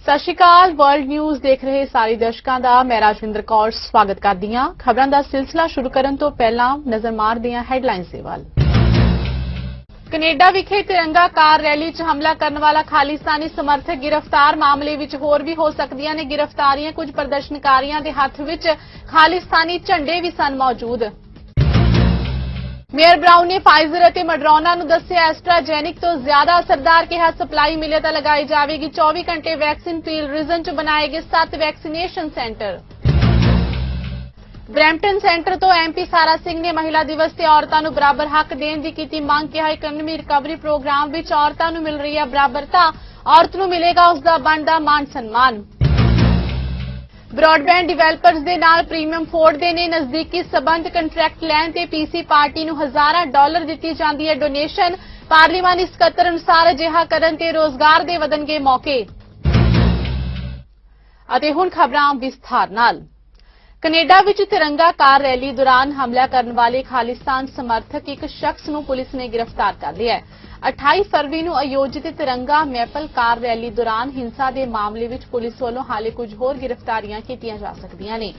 ਸਤਿ ਸ਼੍ਰੀ ਅਕਾਲ world news ਦੇਖ ਰਹੇ ਸਾਰੇ ਦਰਸ਼ਕਾਂ ਦਾ ਮੈਂ ਰਾਜਵਿੰਦਰ ਕੌਰ ਸਵਾਗਤ ਕਰਦੀ ਹਾਂ। ਖਬਰਾਂ ਦਾ ਸਿਲਸਿਲਾ ਸ਼ੁਰੂ ਕਰਨ ਤੋਂ ਪਹਿਲਾਂ ਨਜ਼ਰ ਮਾਰਦੇ ਹਾਂ ਹੈਡਲਾਈਨਸ ਦੇ ਵੱਲ। ਕੈਨੇਡਾ ਵਿਖੇ ਤਿਰੰਗਾ ਕਾਰ ਰੈਲੀ 'ਚ ਹਮਲਾ ਕਰਨ ਵਾਲਾ ਖਾਲਿਸਤਾਨੀ ਸਮਰਥਕ ਗ੍ਰਿਫਤਾਰ। ਮਾਮਲੇ ਵਿੱਚ ਹੋਰ ਵੀ ਹੋ ਸਕਦੀਆਂ ਨੇ ਗ੍ਰਿਫਤਾਰੀਆਂ। ਕੁਝ ਪ੍ਰਦਰਸ਼ਨਕਾਰੀਆਂ ਦੇ ਹੱਥ ਵਿੱਚ ਖਾਲਿਸਤਾਨੀ ਝੰਡੇ ਵੀ ਸਨ ਮੌਜੂਦ। ਮੇਅਰ ਬਰਾਊਨ ਨੇ ਫਾਈਜ਼ਰ ਅਤੇ ਮਡਰੋਨਾ ਨੂੰ ਦੱਸਿਆ ਐਸਟਰਾਜੈਨਿਕ ਤੋਂ ਜ਼ਿਆਦਾ ਅਸਰਦਾਰ ਕਿਹਾ। ਸਪਲਾਈ ਮਿਲੇ ਤਾਂ ਲਗਾਈ ਜਾਵੇਗੀ। 24 ਘੰਟੇ ਵੈਕਸੀਨ ਪੀਲ ਰੀਜਨ 'ਚ ਬਣਾਏ ਗਏ 7 ਵੈਕਸੀਨੇਸ਼ਨ ਸੈਂਟਰ। ਬਰੈਂਪਟਨ ਸੈਂਟਰ ਤੋਂ ਐਮਪੀ ਸਾਰਾ ਸਿੰਘ ਨੇ ਮਹਿਲਾ ਦਿਵਸ ਤੇ ਔਰਤਾਂ ਨੂੰ ਬਰਾਬਰ ਹੱਕ ਦੇਣ ਦੀ ਕੀਤੀ ਮੰਗ। ਕਿਹਾ ਇਕਨੋਮੀ ਰਿਕਵਰੀ ਪ੍ਰੋਗਰਾਮ ਵਿੱਚ ਔਰਤਾਂ ਨੂੰ ਮਿਲ ਰਹੀ ਹੈ ਬਰਾਬਰਤਾ, ਔਰਤ ਨੂੰ ਮਿਲੇਗਾ ਉਸ ਦਾ ਬਣਦਾ ਮਾਣ ਸਨਮਾਨ। ब्रॉडबैंड डिवेलपर्स ਦੇ ਨਾਲ ਪ੍ਰੀਮੀਅਮ ਫੋੜਦੇ ਨੇ ਨਜ਼ਦੀਕੀ ਸਬੰਧ। ਕੰਟਰੈਕਟ ਲੈਣ ਤੇ ਪੀਸੀ ਪਾਰਟੀ ਨੂੰ ਹਜ਼ਾਰਾਂ ਡਾਲਰ ਦਿੱਤੀ ਜਾਂਦੀ ਹੈ ਡੋਨੇਸ਼ਨ। ਪਾਰਲੀਮਾਨੀ ਸਕੱਤਰ ਅਨੁਸਾਰ ਅਜਿਹਾ ਕਰਨ ਤੇ ਰੋਜ਼ਗਾਰ ਦੇ ਵਧਣਗੇ ਮੌਕੇ। ਅਤੇ ਹੁਣ ਖਬਰਾਂ ਵਿਸਥਾਰ ਨਾਲ। ਕੈਨੇਡਾ ਵਿੱਚ ਤਿਰੰਗਾ ਕਾਰ ਰੈਲੀ ਦੌਰਾਨ ਹਮਲਾ ਕਰਨ ਵਾਲੇ ਖਾਲਿਸਤਾਨ ਸਮਰਥਕ ਇੱਕ ਸ਼ਖਸ ਨੂੰ ਪੁਲਿਸ ਨੇ ਗ੍ਰਿਫਤਾਰ ਕਰ ਲਿਆ ਹੈ। 28 ਫਰਵਰੀ ਨੂੰ ਆਯੋਜਿਤ ਤਿਰੰਗਾ ਮੈਪਲ ਕਾਰ ਰੈਲੀ ਦੌਰਾਨ ਹਿੰਸਾ ਦੇ ਮਾਮਲੇ ਵਿੱਚ ਪੁਲਿਸ ਵੱਲੋਂ ਹਾਲੇ ਕੁਝ ਹੋਰ ਗ੍ਰਿਫਤਾਰੀਆਂ ਕੀਤੀਆਂ ਜਾ ਸਕਦੀਆਂ ਨੇ।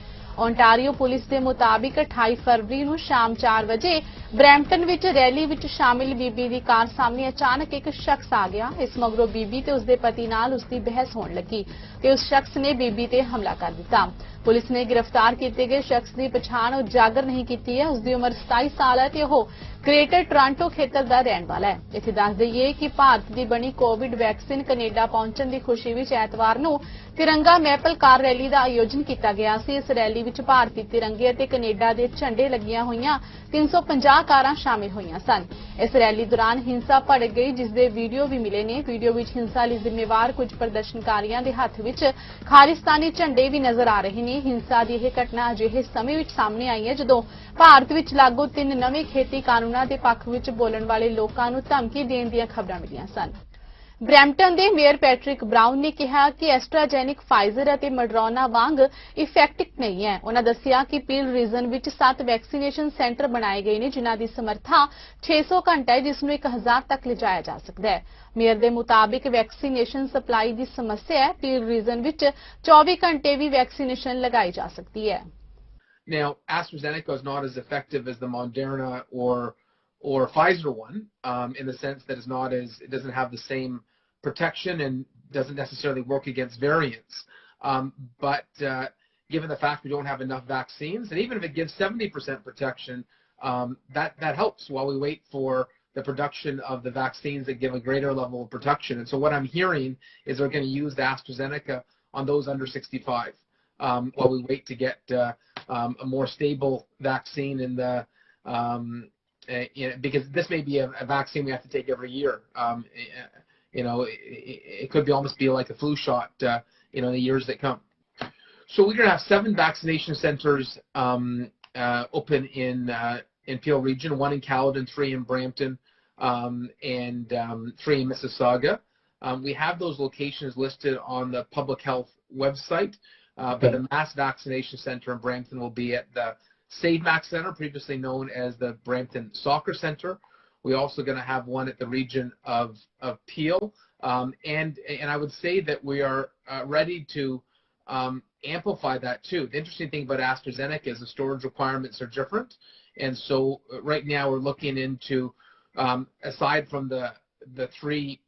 ਓਨਟਾਰੀਓ ਪੁਲਿਸ ਦੇ ਮੁਤਾਬਿਕ 28 ਫਰਵਰੀ ਨੂੰ ਸ਼ਾਮ 4 ਵਜੇ ਬਰੈਂਪਟਨ ਵਿੱਚ ਰੈਲੀ ਵਿੱਚ ਸ਼ਾਮਿਲ ਬੀਬੀ ਦੀ ਕਾਰ ਸਾਹਮਣੇ ਅਚਾਨਕ ਇੱਕ ਸ਼ਖਸ ਆ ਗਿਆ। ਇਸ ਮਗਰੋਂ ਬੀਬੀ ਤੇ ਉਸਦੇ ਪਤੀ ਨਾਲ ਉਸਦੀ ਬਹਿਸ ਹੋਣ ਲੱਗੀ ਤੇ ਉਸ ਸ਼ਖਸ ਨੇ ਬੀਬੀ ਤੇ ਹਮਲਾ ਕਰ ਦਿੱਤਾ। ਪੁਲਿਸ ਨੇ ਗ੍ਰਿਫਤਾਰ ਕੀਤੇ ਗਏ ਸ਼ਖਸ ਦੀ ਪਛਾਣ ਉਜਾਗਰ ਨਹੀਂ ਕੀਤੀ ਹੈ। ਉਸਦੀ ਉਮਰ 27 ਸਾਲ ਹੈ ਤੇ ਉਹ ਗ੍ਰੇਟਰ ਟੋਰਾਂਟੋ ਖੇਤਰ ਦਾ ਰਹਿਣ ਵਾਲਾ ਹੈ। ਇੱਥੇ ਦੱਸ ਦਈਏ ਕਿ ਭਾਰਤ ਦੀ ਬਣੀ ਕੋਵਿਡ ਵੈਕਸੀਨ ਕੈਨੇਡਾ ਪਹੁੰਚਣ ਦੀ ਖੁਸ਼ੀ ਵਿੱਚ ਐਤਵਾਰ ਨੂੰ ਤਿਰੰਗਾ ਮੈਪਲ ਕਾਰ ਰੈਲੀ ਦਾ ਆਯੋਜਨ ਕੀਤਾ ਗਿਆ ਸੀ। ਇਸ ਰੈਲੀ ਵਿੱਚ ਭਾਰਤੀ ਤਿਰੰਗੇ ਅਤੇ ਕੈਨੇਡਾ ਦੇ ਝੰਡੇ ਲੱਗੀਆਂ ਹੋਈਆਂ 350 ਕਾਰਾਂ ਸ਼ਾਮਿਲ ਹੋਈਆਂ ਸਨ। ਇਸ ਰੈਲੀ ਦੌਰਾਨ ਹਿੰਸਾ ਭੜਕ ਗਈ ਜਿਸ ਦੇ ਵੀਡੀਓ ਵੀ ਮਿਲੇ ਨੇ। ਵੀਡੀਓ ਵਿੱਚ ਹਿੰਸਾ ਲਈ ਜ਼ਿੰਮੇਵਾਰ ਕੁਝ ਪ੍ਰਦਰਸ਼ਨਕਾਰੀਆਂ ਦੇ ਹੱਥ ਵਿੱਚ ਖਾਲਿਸਤਾਨੀ ਝੰਡੇ ਵੀ ਨਜ਼ਰ ਆ ਰਹੇ ਨੇ। ਹਿੰਸਾ ਦੀ ਇਹ ਘਟਨਾ ਅਜਿਹੇ ਸਮੇਂ ਵਿੱਚ ਸਾਹਮਣੇ ਆਈ ਹੈ ਜਦੋਂ ਭਾਰਤ ਵਿੱਚ ਲਾਗੂ 3 ਨਵੇਂ ਖੇਤੀ ਕਾਨੂੰਨਾਂ ਦੇ ਪੱਖ ਵਿੱਚ ਬੋਲਣ ਵਾਲੇ ਲੋਕਾਂ ਨੂੰ ਧਮਕੀ ਦੇਣ ਦੀਆਂ ਖਬਰਾਂ ਮਿਲੀਆਂ ਸਨ। ਬਰੈਂਪਟਨ ਦੇ ਮੇਅਰ ਪੈਟ੍ਰਿਕ ਬਰਾਊਨ ਨੇ ਕਿਹਾ ਕਿ ਐਸਟਰਾਜੈਨਿਕ ਫਾਈਜ਼ਰ ਅਤੇ ਮਡਰੋਨਾ ਵਾਂਗ ਇਫੈਕਟਿਵ ਨਹੀਂ ਹੈ। ਉਹਨਾਂ ਦੱਸਿਆ ਕਿ ਪੀਲ ਰੀਜਨ ਵਿੱਚ 7 ਵੈਕਸੀਨੇਸ਼ਨ ਸੈਂਟਰ ਬਣਾਏ ਗਏ ਨੇ ਜਿਨ੍ਹਾਂ ਦੀ ਸਮਰੱਥਾ 600 ਘੰਟਾ ਹੈ ਜਿਸ ਨੂੰ 1000 ਤੱਕ ਲਿਜਾਇਆ ਜਾ ਸਕਦਾ ਹੈ। ਮੇਅਰ ਦੇ ਮੁਤਾਬਿਕ ਵੈਕਸੀਨੇਸ਼ਨ ਸਪਲਾਈ ਦੀ ਸਮੱਸਿਆ ਹੈ। ਪੀਲ ਰੀਜਨ ਵਿੱਚ 24 ਘੰਟੇ ਵੀ ਵੈਕਸੀਨੇਸ਼ਨ ਲਗਾਈ ਜਾ ਸਕਦੀ ਹੈ। Now, AstraZeneca is not as effective as the Moderna or Pfizer one in the sense that it doesn't have the same protection and doesn't necessarily work against variants. But given the fact we don't have enough vaccines, and even if it gives 70% protection, that helps while we wait for the production of the vaccines that give a greater level of protection. And so what I'm hearing is they're going to use the AstraZeneca on those under 65 while we wait to get a more stable vaccine in the because this may be a vaccine we have to take every year. It could almost be like a flu shot, in the years that come. So we're going to have 7 vaccination centers open in Peel region, 1 in Caledon, 3 in Brampton, and 3 in Mississauga. We have those locations listed on the public health website, but the mass vaccination center in Brampton will be at the Save Max Center, previously known as the Brampton Soccer Center. We're also going to have one at the region of Peel, and I would say that we are ready to amplify that too. The interesting thing about AstraZeneca is the storage requirements are different, and so right now we're looking into aside from the 3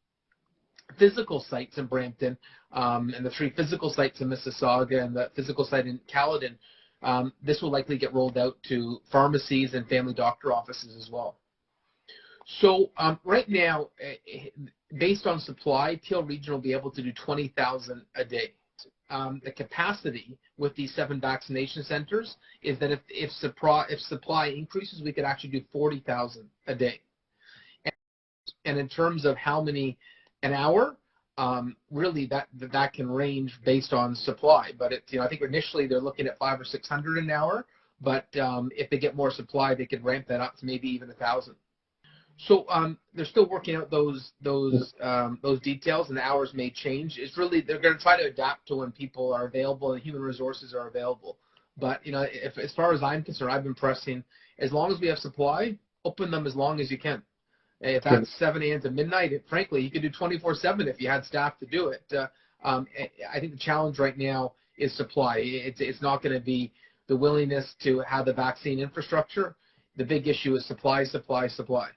physical sites in Brampton and the 3 physical sites in Mississauga and the physical site in Caledon. This will likely get rolled out to pharmacies and family doctor offices as well. So right now, based on supply, Peel Region will be able to do 20,000 a day. The capacity with these 7 vaccination centers is that if supply increases, we could actually do 40,000 a day. And in terms of how many an hour, really that can range based on supply, but I think initially they're looking at 500 or 600 an hour, but if they get more supply they could ramp that up to maybe even 1,000. So they're still working out those details, and the hours may change. It's really they're going to try to adapt to when people are available and human resources are available. But if as far as I'm concerned, I've been pressing as long as we have supply, open them as long as you can. If that's 7 a.m. to midnight, frankly, you could do 24/7 if you had staff to do it. I think the challenge right now is supply. It's not going to be the willingness to have the vaccine infrastructure. The big issue is supply, supply, supply.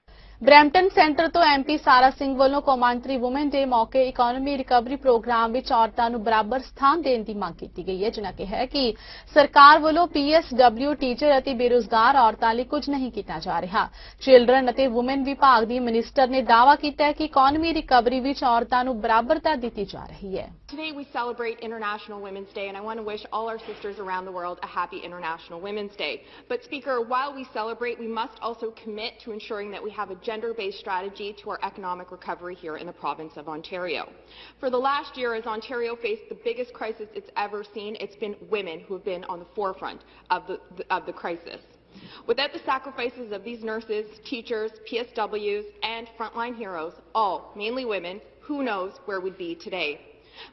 Brampton centre ਤੋਂ MP ਸਾਰਾ ਸਿੰਘ ਵੱਲੋਂ ਕੌਮਾਂਤਰੀ woman day ਮੌਕੇ economy recovery programme ਵਿੱਚ ਔਰਤਾਂ ਨੂੰ ਬਰਾਬਰ ਸਥਾਨ ਦੇਣ ਦੀ ਮੰਗ ਕੀਤੀ ਗਈ ਹੈ, ਜਿਨ੍ਹਾਂ ਕਿਹਾ ਹੈ ਕਿ ਸਰਕਾਰ ਵੱਲੋਂ PSW ਟੀਚਰ ਅਤੇ ਬੇਰੁਜ਼ਗਾਰ ਔਰਤਾਂ ਲਈ ਕੁਝ ਨਹੀਂ ਕੀਤਾ ਜਾ ਰਿਹਾ। ਚਿਲਡਰਨ ਅਤੇ ਵੂਮਨ ਵਿਭਾਗ ਦੀ ਮਿਨਿਸਟਰ ਨੇ ਦਾਅਵਾ ਕੀਤਾ ਹੈ ਕਿ ਇਕਨੋਮੀ ਰਿਕਵਰੀ ਵਿੱਚ ਔਰਤਾਂ ਨੂੰ ਬਰਾਬਰਤਾ ਦਿੱਤੀ ਜਾ ਰਹੀ ਹੈ। Today we celebrate International Women's Day, and I want to wish all our sisters around the world a happy International Women's Day. But Speaker, while we celebrate, we must also commit to ensuring that we have a gender-based strategy to our economic recovery here in the province of Ontario. For the last year, as Ontario faced the biggest crisis it's ever seen, it's been women who have been on the forefront of the crisis. Without the sacrifices of these nurses, teachers, PSWs, and frontline heroes, all mainly women, who knows where we'd be today.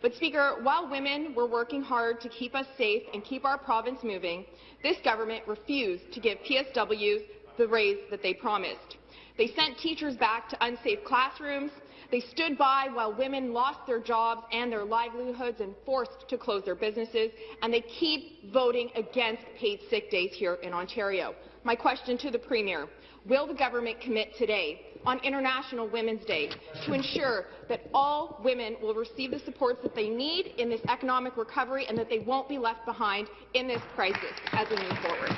But Speaker, while women were working hard to keep us safe and keep our province moving, this government refused to give PSWs the raise that they promised. They sent teachers back to unsafe classrooms. They stood by while women lost their jobs and their livelihoods and forced to close their businesses, and they keep voting against paid sick days here in Ontario. My question to the Premier, will the government commit today on International Women's Day to ensure that all women will receive the supports that they need in this economic recovery and that they won't be left behind in this crisis as we move forward?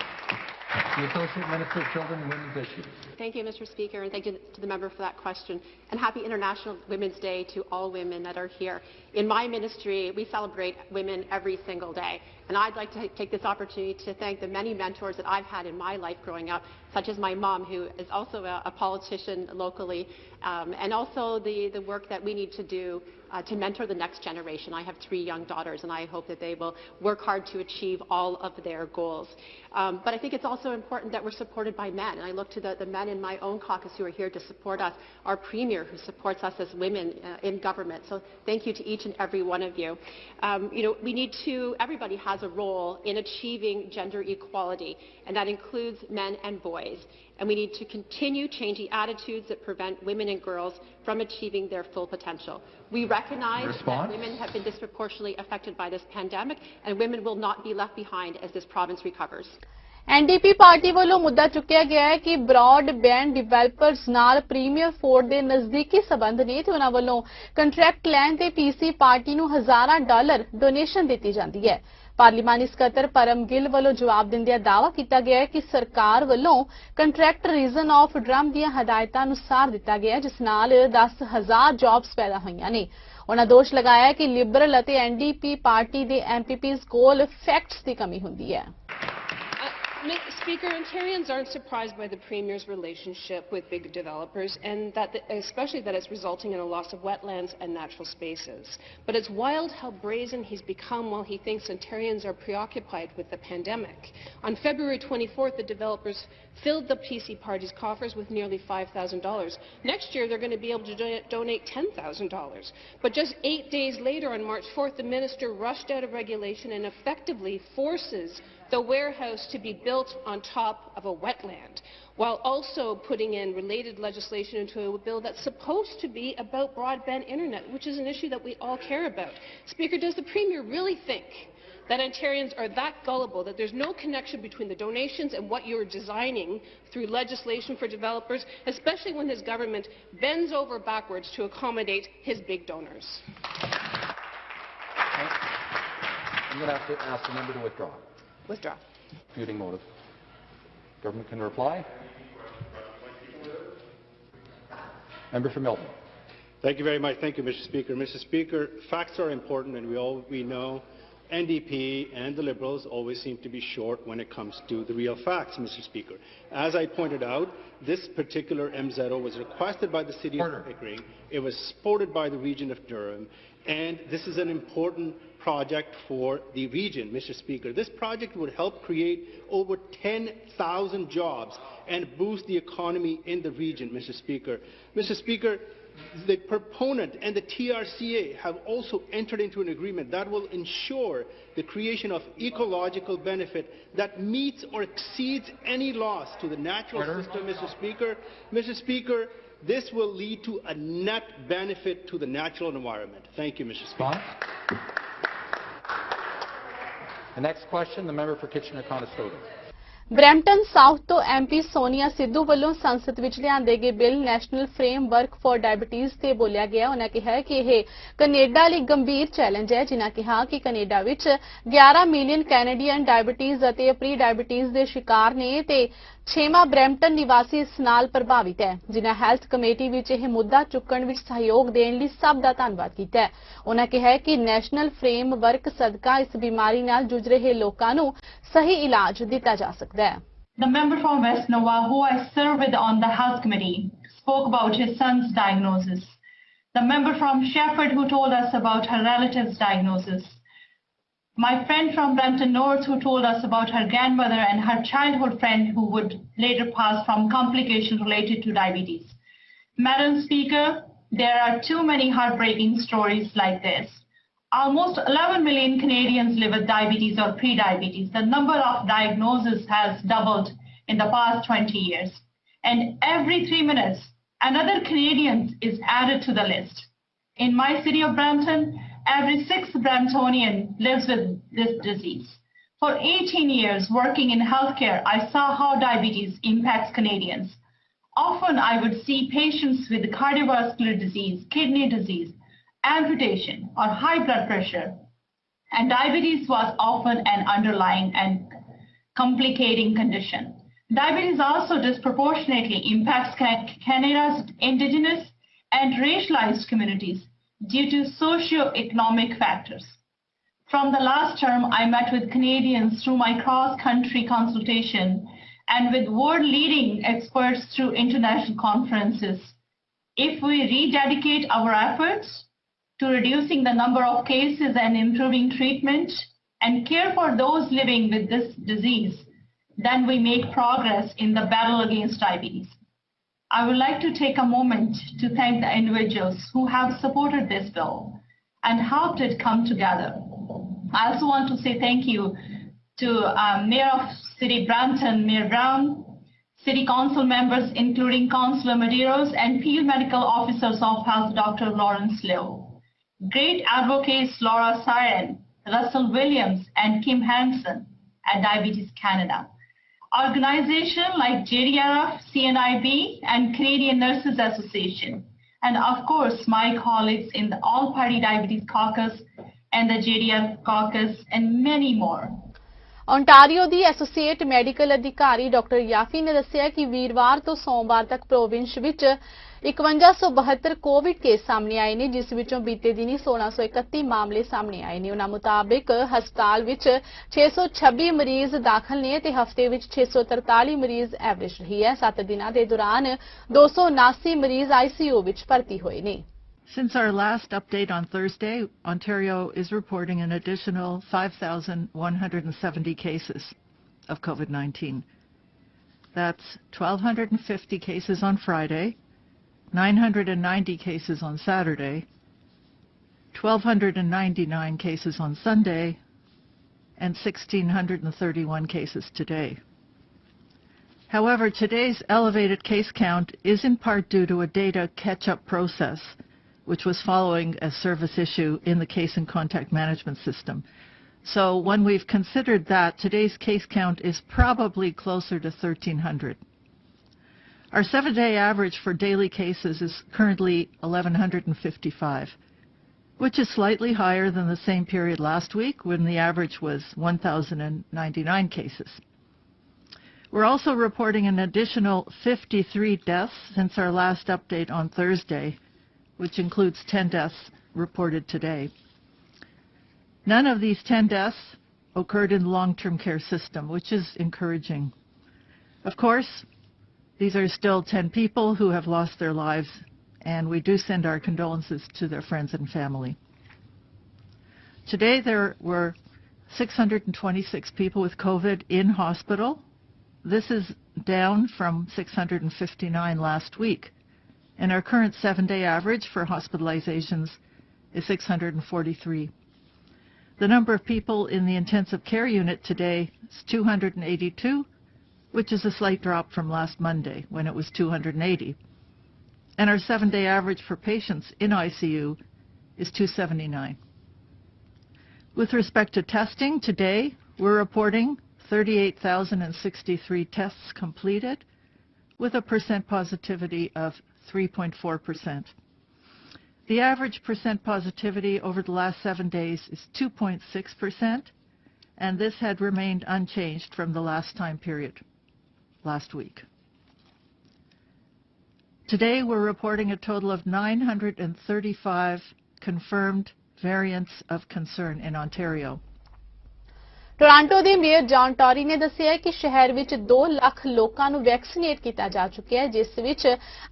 The Associate Minister of Children and Women's Issues. Thank you, Mr. Speaker, and thank you to the member for that question. And happy International Women's Day to all women that are here. In my ministry, we celebrate women every single day. And I'd like to take this opportunity to thank the many mentors that I've had in my life growing up, such as my mom, who is also a politician locally, and also the work that we need to do to mentor the next generation. I have 3 young daughters, and I hope that they will work hard to achieve all of their goals. But I think it's also important that we're supported by men, and I look to the men in my own caucus who are here to support us, our Premier who supports us as women in government. So thank you to each and every one of you. We need to, everybody has a role in achieving gender equality, and that includes men and boys. And we need to continue changing attitudes that prevent women and girls from achieving their full potential. We recognize that women have been disproportionately affected by this pandemic, and women will not be left behind as this province recovers. NDP party ਵੱਲੋਂ ਮੁੱਦਾ ਚੁੱਕਿਆ ਗਿਆ ਹੈ ਕਿ broadband developers ਨਾਲ premier Ford ਦੇ ਨਜ਼ਦੀਕੀ ਸਬੰਧ ਨੇ ਤੇ ਉਹਨਾਂ ਵੱਲੋਂ ਕੰਟਰੈਕਟ ਲੈਣ ਤੇ ਪੀਸੀ ਪਾਰਟੀ ਨੂੰ ਹਜ਼ਾਰਾਂ ਡਾਲਰ ਡੋਨੇਸ਼ਨ ਦਿੱਤੀ ਜਾਂਦੀ ਹੈ। ਪਾਰਲੀਮਾਨੀ ਸਕੱਤਰ ਪਰਮ ਗਿੱਲ ਵੱਲੋਂ ਜਵਾਬ ਦਿੰਦਿਆਂ ਦਾਅਵਾ ਕੀਤਾ ਗਿਆ ਹੈ ਕਿ ਸਰਕਾਰ ਵੱਲੋਂ ਕੰਟਰੈਕਟ ਰੀਜਨ ਆਫ ਡਰਮ ਦੀਆਂ ਹਦਾਇਤਾਂ ਅਨੁਸਾਰ ਦਿੱਤਾ ਗਿਆ, ਜਿਸ ਨਾਲ 10,000 ਜੌਬਸ ਪੈਦਾ ਹੋਈਆਂ ਨੇ। ਉਹਨਾਂ ਦੋਸ਼ ਲਗਾਇਆ ਕਿ ਲਿਬਰਲ ਅਤੇ NDP ਪਾਰਟੀ ਦੇ MPPs ਕੋਲ ਫੈਕਟਸ ਦੀ ਕਮੀ ਹੁੰਦੀ ਹੈ। Mr. Speaker, Ontarians aren't surprised by the Premier's relationship with big developers, and especially that it's resulting in a loss of wetlands and natural spaces. But it's wild how brazen he's become while he thinks Ontarians are preoccupied with the pandemic. On February 24th, the developers filled the PC party's coffers with nearly $5,000. Next year, they're going to be able to donate $10,000. But just 8 days later, on March 4th, the minister rushed out of regulation and effectively forces the warehouse to be built on top of a wetland, while also putting in related legislation into a bill that's supposed to be about broadband internet, which is an issue that we all care about. Speaker, does the Premier really think that Ontarians are that gullible, that there's no connection between the donations and what you're designing through legislation for developers, especially when his government bends over backwards to accommodate his big donors? I'm going to have to ask the member to withdraw. Withdraw. Disputing motive. Government can reply. Member for Milton. Thank you very much. Thank you, Mr. Speaker. Mr. Speaker, facts are important, and we know NDP and the Liberals always seem to be short when it comes to the real facts, Mr. Speaker. As I pointed out, this particular MZO was requested by the City of Pickering. It was supported by the region of Durham, and this is an important project for the region, Mr. Speaker. This project would help create over 10,000 jobs and boost the economy in the region, Mr. Speaker. Mr. Speaker, the proponent and the TRCA have also entered into an agreement that will ensure the creation of ecological benefit that meets or exceeds any loss to the natural system, Mr. Speaker. Mr. Speaker, this will lead to a net benefit to the natural environment. Thank you, Mr. Speaker. The next question, the member for Kitchener-Conestoga. Brampton south ਤੋਂ MP Sonia Sidhu ਵੱਲੋਂ ਸੰਸਦ ਵਿੱਚ ਲਿਆਂਦੇ ਗਏ bill national framework for diabetes ਤੇ ਬੋਲਿਆ ਗਿਆ। ਉਹਨਾਂ ਕਿਹਾ ਕਿ ਇਹ ਕੈਨੇਡਾ ਲਈ ਗੰਭੀਰ ਚੈਲੰਜ ਹੈ, ਜਿਨ੍ਹਾਂ ਕਿਹਾ ਕਿ ਕੈਨੇਡਾ ਵਿੱਚ 11 ਮਿਲੀਅਨ ਕੈਨੇਡੀਅਨ ਡਾਇਬੀਟੀਜ਼ ਅਤੇ ਪ੍ਰੀ ਡਾਇਬੀਟੀਜ਼ ਦੇ ਸ਼ਿਕਾਰ ਨੇ ਤੇ 6ਵਾਂ ਬਰੈਂਪਟਨ ਨਿਵਾਸੀ ਇਸ ਨਾਲ ਪ੍ਰਭਾਵਿਤ ਹੈ, ਜਿਨ੍ਹਾਂ ਹੈਲਥ ਕਮੇਟੀ ਵਿੱਚ ਇਹ ਮੁੱਦਾ ਚੁੱਕਣ ਵਿੱਚ ਸਹਿਯੋਗ ਦੇਣ ਲਈ ਸਭ ਦਾ ਧੰਨਵਾਦ ਕੀਤਾ ਹੈ। ਉਹਨਾਂ ਕਿਹਾ ਕਿ ਨੈਸ਼ਨਲ ਫਰੇਮਵਰਕ ਸਦਕਾ ਇਸ ਬਿਮਾਰੀ ਨਾਲ ਜੂਝ ਰਹੇ ਲੋਕਾਂ ਨੂੰ ਸਹੀ ਇਲਾਜ ਦਿੱਤਾ ਜਾ ਸਕਦਾ ਹੈ। The member from West Nova, who I serve with on the health committee, spoke about his son's diagnosis. The member from Shefford, who told us about her relative's diagnosis. My friend from Brampton North, who told us about her grandmother and her childhood friend who would later pass from complications related to diabetes. Madam Speaker, there are too many heartbreaking stories like this. Almost 11 million Canadians live with diabetes or pre-diabetes. The number of diagnoses has doubled in the past 20 years. And every 3 minutes, another Canadian is added to the list. In my city of Brampton, every 6th Bramptonian lives with this disease. For 18 years working in healthcare, I saw how diabetes impacts Canadians. Often I would see patients with cardiovascular disease, kidney disease, amputation or high blood pressure, and diabetes was often an underlying and complicating condition. Diabetes also disproportionately impacts Canada's Indigenous and racialized communities due to socio-economic factors. From the last term, I met with Canadians through my cross-country consultation and with world-leading experts through international conferences. If we rededicate our efforts to reducing the number of cases and improving treatment and care for those living with this disease, then we make progress in the battle against diabetes. I would like to take a moment to thank the individuals who have supported this bill and helped it come together. I also want to say thank you to Mayor of City Brampton, Mayor Brown, City Council members including Councillor Medeiros and Field Medical Officers of Health Dr. Lawrence Liu. Great advocates Laura Siren, Russell Williams, and Kim Hansen at Diabetes Canada. Organizations like JDRF, CNIB, and Canadian Nurses Association, and of course my colleagues in the All-Party Diabetes Caucus and the JDRF Caucus, and many more. Ontario the associate medical ਅਧਿਕਾਰੀ doctor ਯਾਫੀ ਨੇ ਦੱਸਿਆ ਕਿ ਵੀਰਵਾਰ ਤੋਂ ਸੋਮਵਾਰ ਤੱਕ province ਵਿੱਚ 5172 Covid case ਸਾਹਮਣੇ ਆਏ ਨੇ, ਜਿਸ ਵਿੱਚੋਂ ਬੀਤੇ ਦਿਨੀ 1631 ਮਾਮਲੇ ਸਾਹਮਣੇ ਆਏ ਨੇ। ਉਹਨਾਂ ਮੁਤਾਬਿਕ ਹਸਪਤਾਲ ਵਿੱਚ 626 ਮਰੀਜ਼ ਦਾਖਲ ਨੇ ਤੇ ਹਫ਼ਤੇ ਵਿੱਚ 643 ਮਰੀਜ਼ ਐਵਰੇਜ ਰਹੀ ਹੈ। 7 ਦਿਨਾਂ ਦੇ ਦੌਰਾਨ 279 ਮਰੀਜ਼ ਆਈਸੀਯੂ ਵਿੱਚ ਭਰਤੀ ਹੋਏ ਨੇ। Since our last update on Thursday, Ontario is reporting an additional 5,170 cases of COVID-19. That's 1,250 cases on Friday, 990 cases on Saturday, 1,299 cases on Sunday, and 1,631 cases today. However, today's elevated case count is in part due to a data catch-up process, which was following a service issue in the case and contact management system. So when we've considered that, today's case count is probably closer to 1,300. Our 7-day average for daily cases is currently 1,155, which is slightly higher than the same period last week when the average was 1,099 cases. We're also reporting an additional 53 deaths since our last update on Thursday, which includes 10 deaths reported today. None of these 10 deaths occurred in the long-term care system, which is encouraging. Of course, these are still 10 people who have lost their lives, and we do send our condolences to their friends and family. Today there were 626 people with COVID in hospital. This is down from 659 last week. And our current 7-day average for hospitalizations is 643. The number of people in the intensive care unit today is 282, which is a slight drop from last Monday when it was 280. and our 7-day average for patients in ICU is 279. With respect to testing, today we're reporting 38,063 tests completed with a percent positivity of 3.4%. The average percent positivity over the last 7 days is 2.6%, and this had remained unchanged from the last time period, last week. Today we're reporting a total of 935 confirmed variants of concern in Ontario. Toronto ਦੇ mayor John ਟੌਰੀ ਨੇ ਦੱਸਿਆ ਕਿ ਸ਼ਹਿਰ ਵਿੱਚ 2 ਲੱਖ ਲੋਕਾਂ ਨੂੰ vaccinate ਕੀਤਾ ਜਾ ਚੁੱਕਿਆ ਹੈ, ਜਿਸ ਵਿੱਚ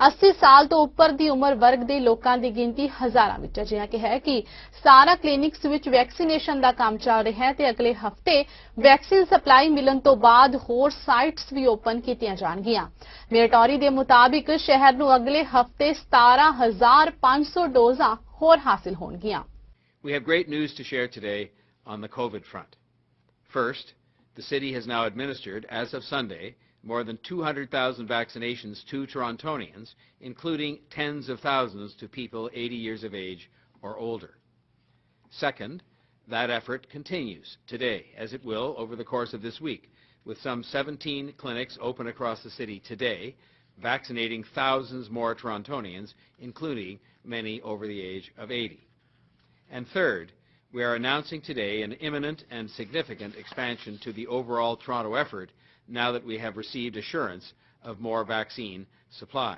80 ਸਾਲ ਤੋਂ ਉੱਪਰ ਦੀ ਉਮਰ ਵਰਗ ਦੇ ਲੋਕਾਂ ਦੀ ਗਿਣਤੀ ਹਜ਼ਾਰਾਂ ਵਿੱਚ ਹੈ। ਜਿਹਾ ਕਿਹਾ ਕਿ ਸਾਰਾ ਕਲੀਨਿਕਸ ਵਿੱਚ ਵੈਕਸੀਨੇਸ਼ਨ ਦਾ ਕੰਮ ਚੱਲ ਰਿਹਾ ਹੈ ਤੇ ਅਗਲੇ ਹਫ਼ਤੇ ਵੈਕਸੀਨ ਸਪਲਾਈ ਮਿਲਣ ਤੋਂ ਬਾਅਦ ਹੋਰ ਸਾਈਟਸ ਵੀ ਓਪਨ ਕੀਤੀਆਂ ਜਾਣਗੀਆਂ। ਮੇਅਰ ਟੌਰੀ ਦੇ ਮੁਤਾਬਿਕ ਸ਼ਹਿਰ ਨੂੰ ਅਗਲੇ ਹਫ਼ਤੇ 17,500 ਡੋਜ਼ਾਂ ਹੋਰ ਹਾਸਲ ਹੋਣਗੀਆਂ। We have great news to share today on the COVID front. First, the city has now administered, as of Sunday, more than 200,000 vaccinations to Torontonians, including tens of thousands to people 80 years of age or older. Second, that effort continues today, as it will over the course of this week, with some 17 clinics open across the city today, vaccinating thousands more Torontonians, including many over the age of 80. And third, we are announcing today an imminent and significant expansion to the overall Toronto effort now that we have received assurance of more vaccine supply.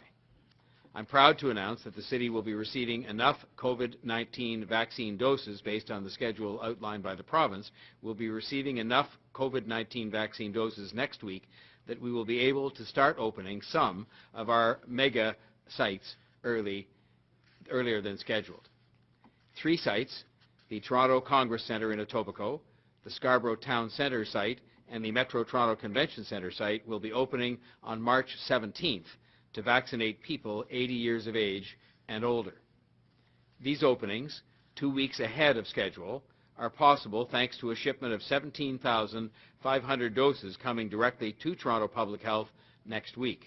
I'm proud to announce that the city will be receiving enough COVID-19 vaccine doses based on the schedule outlined by the province. We'll be receiving enough COVID-19 vaccine doses next week that we will be able to start opening some of our mega sites earlier than scheduled. 3 sites, the Toronto Congress Centre in Etobicoke, the Scarborough Town Centre site, and the Metro Toronto Convention Centre site will be opening on March 17th to vaccinate people 80 years of age and older. These openings, 2 weeks ahead of schedule, are possible thanks to a shipment of 17,500 doses coming directly to Toronto Public Health next week.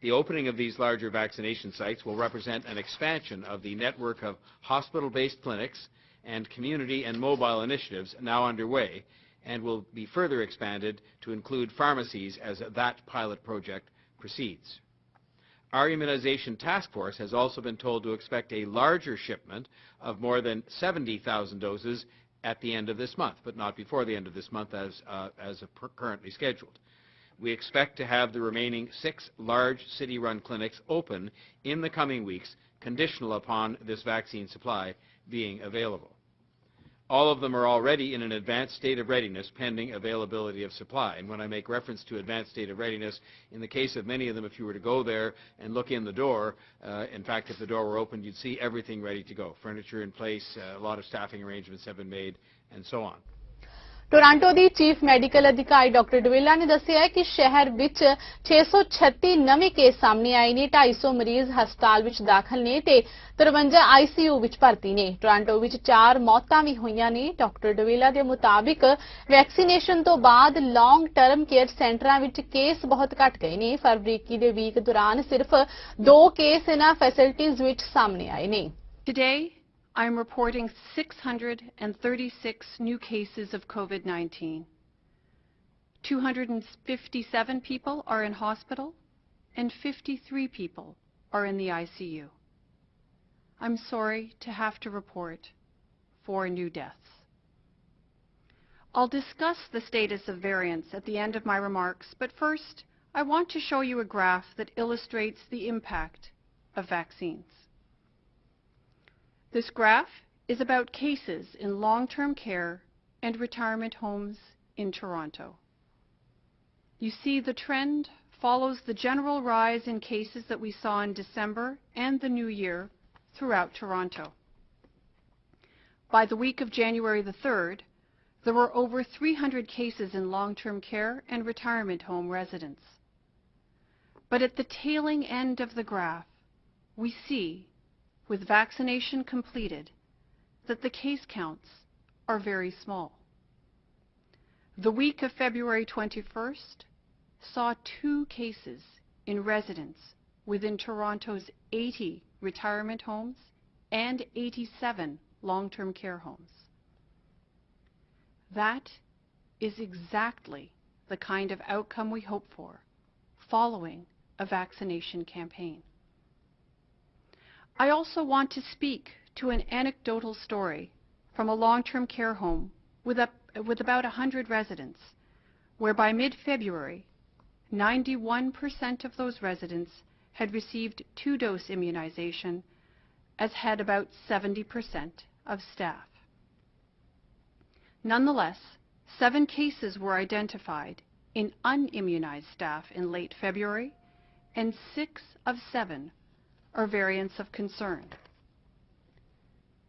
The opening of these larger vaccination sites will represent an expansion of the network of hospital-based clinics and community and mobile initiatives now underway, and will be further expanded to include pharmacies as that pilot project proceeds. Our immunization task force has also been told to expect a larger shipment of more than 70,000 doses at the end of this month, but not before the end of this month as currently scheduled. We expect to have the remaining 6 large city-run clinics open in the coming weeks, conditional upon this vaccine supply being available. All of them are already in an advanced state of readiness pending availability of supply. And when I make reference to advanced state of readiness, in the case of many of them, if you were to go there and look in the door, in fact, if the door were opened, you'd see everything ready to go. Furniture in place, a lot of staffing arrangements have been made, and so on. Toronto the chief medical ਅਧਿਕਾਰੀ doctor ਡਵੇਲਾ ਨੇ ਦੱਸਿਆ ਹੈ ਕਿ ਸ਼ਹਿਰ ਵਿੱਚ 636 ਨਵੇਂ case ਸਾਹਮਣੇ ਆਏ ਨੇ, 250 ਮਰੀਜ਼ ਹਸਪਤਾਲ ਵਿੱਚ ਦਾਖਲ ਨੇ ਤੇ 53 ਆਈਸੀਯੂ ਵਿੱਚ ਭਰਤੀ ਨੇ। ਟੋਰਾਂਟੋ ਵਿੱਚ 4 ਮੌਤਾਂ ਵੀ ਹੋਈਆਂ ਨੇ। ਡਾਕਟਰ ਡਵੇਲਾ ਦੇ ਮੁਤਾਬਿਕ ਵੈਕਸੀਨੇਸ਼ਨ ਤੋਂ ਬਾਅਦ ਲੌਂਗ ਟਰਮ ਕੇਅਰ ਸੈਂਟਰਾਂ ਵਿੱਚ ਕੇਸ ਬਹੁਤ ਘਟ ਗਏ ਨੇ। ਫਰਵਰੀ ਦੇ ਵੀਕ ਦੌਰਾਨ ਸਿਰਫ 2 ਕੇਸ ਇਹਨਾਂ ਫੈਸਿਲਿਟੀਜ਼ ਵਿੱਚ ਸਾਹਮਣੇ ਆਏ ਨੇ। Today, I'm reporting 636 new cases of COVID-19. 257 people are in hospital and 53 people are in the ICU. I'm sorry to have to report 4 new deaths. I'll discuss the status of variants at the end of my remarks, but first I want to show you a graph that illustrates the impact of vaccines. This graph is about cases in long-term care and retirement homes in Toronto. You see the trend follows the general rise in cases that we saw in December and the New Year throughout Toronto. By the week of January the 3rd, there were over 300 cases in long-term care and retirement home residents. But at the tailing end of the graph, we see, with vaccination completed, that the case counts are very small. The week of February 21st saw 2 cases in residents within Toronto's 80 retirement homes and 87 long-term care homes. That is exactly the kind of outcome we hope for following a vaccination campaign. I also want to speak to an anecdotal story from a long-term care home with about 100 residents, where by mid-February, 91% of those residents had received 2-dose immunization, as had about 70% of staff. Nonetheless, 7 cases were identified in unimmunized staff in late February, and 6 of 7 are variants of concern.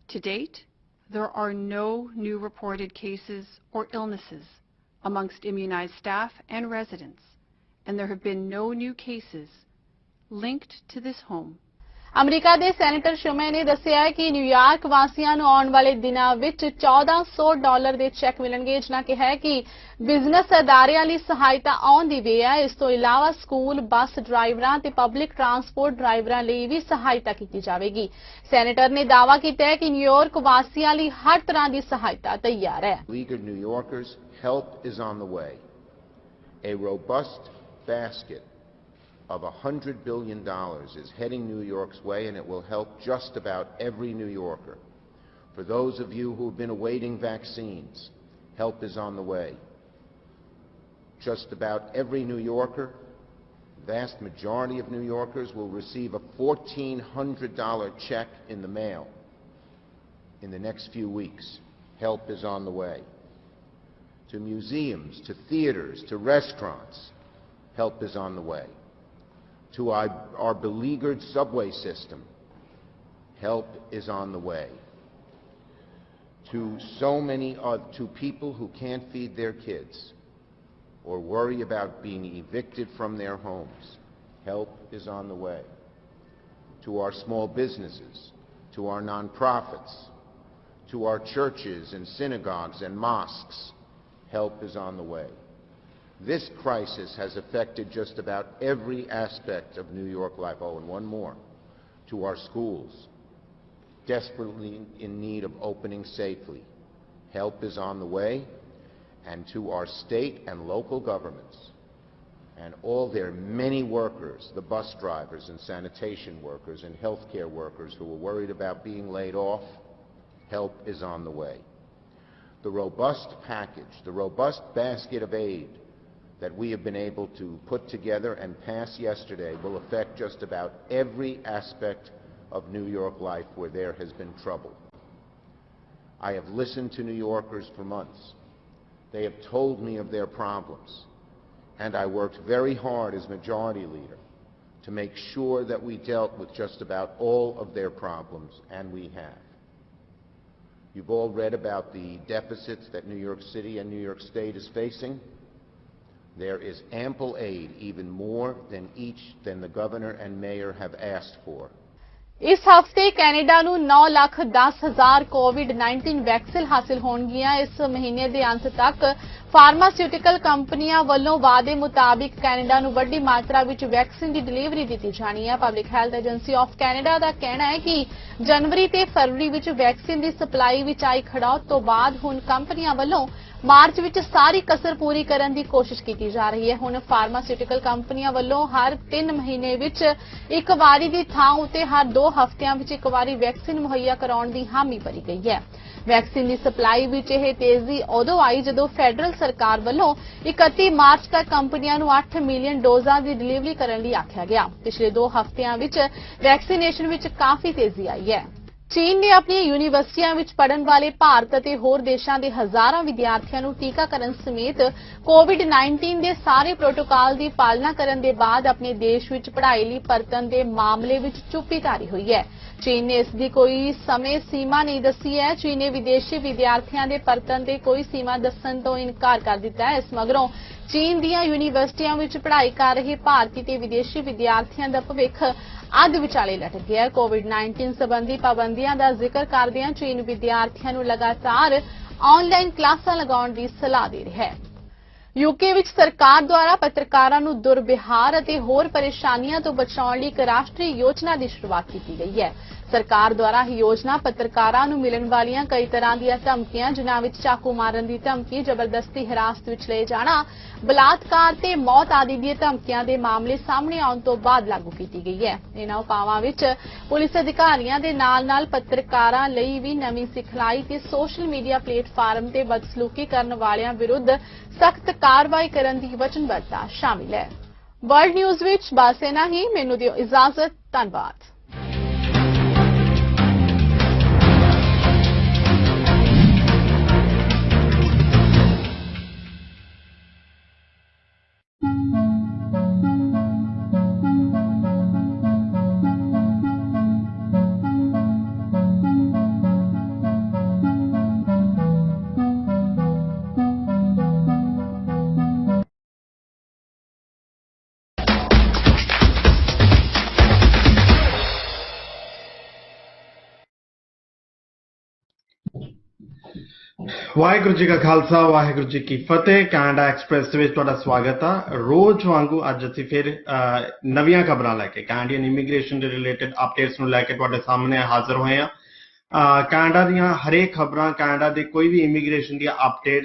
To date, there are no new reported cases or illnesses amongst immunized staff and residents, and there have been no new cases linked to this home. America ਦੇ senator ਸ਼ੁਮੇ ਨੇ ਦੱਸਿਆ ਹੈ ਕਿ New York ਵਾਸੀਆਂ ਨੂੰ ਆਉਣ ਵਾਲੇ ਦਿਨਾਂ ਵਿੱਚ $1400 ਦੇ ਚੈੱਕ ਮਿਲਣਗੇ, ਜਿਨ੍ਹਾਂ ਕਿਹਾ ਹੈ ਕਿ ਬਿਜ਼ਨਸ ਅਦਾਰਿਆਂ ਲਈ ਸਹਾਇਤਾ ਆਉਣ ਦੀ ਵੇਲੇ ਹੈ। ਇਸ ਤੋਂ ਇਲਾਵਾ ਸਕੂਲ ਬੱਸ ਡਰਾਈਵਰਾਂ ਤੇ ਪਬਲਿਕ ਟਰਾਂਸਪੋਰਟ ਡਰਾਈਵਰਾਂ ਲਈ ਵੀ ਸਹਾਇਤਾ ਕੀਤੀ ਜਾਵੇਗੀ। ਸੈਨੇਟਰ ਨੇ ਦਾਅਵਾ ਕੀਤਾ ਹੈ ਕਿ ਨਿਊਯਾਰਕ ਵਾਸੀਆਂ ਲਈ ਹਰ ਤਰ੍ਹਾਂ ਦੀ ਸਹਾਇਤਾ ਤਿਆਰ ਹੈ। Beleaguered New Yorkers, help is on the way. A robust basket of $100 billion is heading New York's way, and it will help just about every New Yorker. For those of you who have been awaiting vaccines, help is on the way. Just about every New Yorker, vast majority of New Yorkers, will receive a $1,400 check in the mail in the next few weeks. Help is on the way. To museums, to theaters, to restaurants, help is on the way. To our beleaguered subway system, help is on the way. To to people who can't feed their kids or worry about being evicted from their homes, help is on the way. To our small businesses, to our nonprofits, to our churches and synagogues and mosques, help is on the way. This crisis has affected just about every aspect of New York life. Oh, and one more. To our schools, desperately in need of opening safely, help is on the way. And to our state and local governments and all their many workers, the bus drivers and sanitation workers and healthcare workers who are worried about being laid off, help is on the way. The robust package, the robust basket of aid that we have been able to put together and pass yesterday will affect just about every aspect of New York life where there has been trouble. I have listened to New Yorkers for months. They have told me of their problems, and I worked very hard as Majority Leader to make sure that we dealt with just about all of their problems, and we have. You've all read about the deficits that New York City and New York State is facing. There is ample aid, even more than the governor and mayor have asked for. ਇਸ ਹਫ਼ਤੇ Canada ਨੂੰ 9,10,000 ਕੋਵਿਡ-19 vaccine ਹਾਸਲ ਹੋਣਗੀਆਂ। ਇਸ ਮਹੀਨੇ ਦੇ ਅੰਤ ਤੱਕ ਫਾਰਮਾਸਿਊਟੀਕਲ ਕੰਪਨੀਆਂ ਵੱਲੋਂ ਵਾਅਦੇ ਮੁਤਾਬਿਕ ਕੈਨੇਡਾ ਨੂੰ ਵੱਡੀ ਮਾਤਰਾ ਵਿੱਚ ਵੈਕਸੀਨ ਦੀ ਡਿਲੀਵਰੀ ਦਿੱਤੀ ਜਾਣੀ ਹੈ। Public health agency of Canada ਦਾ ਕਹਿਣਾ ਹੈ ਕਿ ਜਨਵਰੀ ਤੇ ਫਰਵਰੀ ਵਿੱਚ ਵੈਕਸੀਨ ਦੀ ਸਪਲਾਈ ਵਿੱਚ ਆਈ ਖੜਾਉ ਤੋਂ ਬਾਅਦ ਹੁਣ ਕੰਪਨੀਆਂ ਵੱਲੋਂ ਮਾਰਚ ਵਿੱਚ ਸਾਰੀ ਕਸਰ ਪੂਰੀ ਕਰਨ ਦੀ ਕੋਸ਼ਿਸ਼ ਕੀਤੀ ਜਾ ਰਹੀ ਹੈ। ਹੁਣ ਫਾਰਮਾਸਿਊਟੀਕਲ ਕੰਪਨੀਆਂ ਵੱਲੋਂ ਹਰ 3 ਮਹੀਨੇ ਵਿੱਚ ਇੱਕ ਵਾਰੀ ਦੀ ਥਾਂ ਉੱਤੇ ਹਰ 2 ਹਫ਼ਤਿਆਂ ਵਿੱਚ ਇੱਕ ਵਾਰੀ ਵੈਕਸੀਨ ਮੁਹੱਈਆ ਕਰਾਉਣ ਦੀ ਹਾਮੀ ਭਰੀ ਗਈ ਹੈ। ਵੈਕਸੀਨ ਦੀ ਸਪਲਾਈ ਵਿੱਚ ਇਹ ਤੇਜ਼ੀ ਉਦੋਂ ਆਈ ਜਦੋਂ ਫੈਡਰਲ ਸਰਕਾਰ ਵੱਲੋਂ 31 ਮਾਰਚ ਤੱਕ ਕੰਪਨੀਆਂ ਨੂੰ 8 ਮਿਲੀਅਨ ਡੋਜ਼ਾਂ ਦੀ ਡਿਲੀਵਰੀ ਕਰਨ ਲਈ ਆਖਿਆ ਗਿਆ। ਪਿਛਲੇ 2 ਹਫ਼ਤਿਆਂ ਵਿੱਚ ਵੈਕਸੀਨੇਸ਼ਨ ਵਿੱਚ ਕਾਫੀ ਤੇਜ਼ੀ ਆਈ ਹੈ। ਚੀਨ ਨੇ ਆਪਣੀਆਂ ਯੂਨੀਵਰਸਿਟੀਆਂ ਵਿੱਚ ਪੜ੍ਹਨ ਵਾਲੇ ਭਾਰਤ ਅਤੇ ਹੋਰ ਦੇਸ਼ਾਂ ਦੇ ਹਜ਼ਾਰਾਂ ਵਿਦਿਆਰਥੀਆਂ ਨੂੰ ਟੀਕਾਕਰਨ ਸਮੇਤ ਕੋਵਿਡ-19 ਦੇ ਸਾਰੇ ਪ੍ਰੋਟੋਕਾਲ ਦੀ ਪਾਲਣਾ ਕਰਨ ਦੇ ਬਾਅਦ ਆਪਣੇ ਦੇਸ਼ ਵਿੱਚ ਪੜ੍ਹਾਈ ਲਈ ਪਰਤਣ ਦੇ ਮਾਮਲੇ ਵਿੱਚ ਚੁੱਪੀ ਧਾਰੀ ਹੋਈ ਹੈ। ਚੀਨ ਨੇ ਇਸ ਦੀ ਕੋਈ ਸਮੇਂ ਸੀਮਾ ਨਹੀਂ ਦੱਸੀ ਹੈ। ਚੀਨ ਨੇ ਵਿਦੇਸ਼ੀ ਵਿਦਿਆਰਥੀਆਂ ਦੇ ਪਰਤਣ ਦੇ ਕੋਈ ਸੀਮਾ ਦੱਸਣ ਤੋਂ ਇਨਕਾਰ ਕਰ ਦਿੱਤਾ ਹੈ। ਇਸ ਮਗਰੋਂ ਚੀਨ ਦੀਆਂ ਯੂਨੀਵਰਸਿਟੀਆਂ ਵਿੱਚ ਪੜ੍ਹਾਈ ਕਰ ਰਹੇ ਭਾਰਤੀ ਤੇ ਵਿਦੇਸ਼ੀ ਵਿਦਿਆਰਥੀਆਂ ਦਾ ਭਵਿੱਖ ਅੱਧ ਵਿਚਾਲੇ ਲਟਕ ਗਿਆ ਹੈ। ਕੋਵਿਡ-19 ਸੰਬੰਧੀ ਪਾਬੰਦੀਆਂ ਦਾ ਜ਼ਿਕਰ ਕਰਦਿਆਂ ਚੀਨ ਵਿਦਿਆਰਥੀਆਂ ਨੂੰ ਲਗਾਤਾਰ ਆਨਲਾਈਨ ਕਲਾਸਾਂ ਲਗਾਉਣ ਦੀ ਸਲਾਹ ਦੇ ਰਿਹਾ ਹੈ। यूके विच सरकार द्वारा पत्रकारां नूं दुर्व्यवहार अते होर परेशानियां तो बचाउण लई एक राष्ट्रीय योजना की शुरुआत की गई है। सरकार द्वारा ही योजना पत्रकारां नूं मिलण वालीआं कई तरह दीआं धमकियां जिन्हां विच चाकू मारन दी धमकी, जबरदस्ती हिरासत विच लए जाना, बलात्कार ते मौत आदि दी धमकियां दे मामले सामने आउण तो बाद लागू की गई है। इन्हां उपावां विच पुलिस अधिकारियां दे नाल-नाल पत्रकारां लई भी नवीं सिखलाई ते सोशल मीडिया प्लेटफार्म ते बदसलूकी करन वालिआं विरुद्ध सख्त कार्रवाई करन दी वचनबद्धता शामिल है। वर्ल्ड न्यूज़ विच बस इन्ना ही। मैनूं दिओ इजाजत। धन्नवाद। वाहिगुरू जी का खालसा वाहिगुरू जी की फतेह। कैनेडा एक्सप्रैस विच तुहाडा स्वागत है। रोज वांगू अज असीं फिर नवीं खबरां लैके कैनेडियन इमीग्रेशन दे रिलेटेड अपडेट्स नूं लैके तुहाडे सामने हाजिर होए हैं। कैनेडा दीयां हरेक खबरां, कैनेडा दे कोई भी इमीग्रेशन दी अपडेट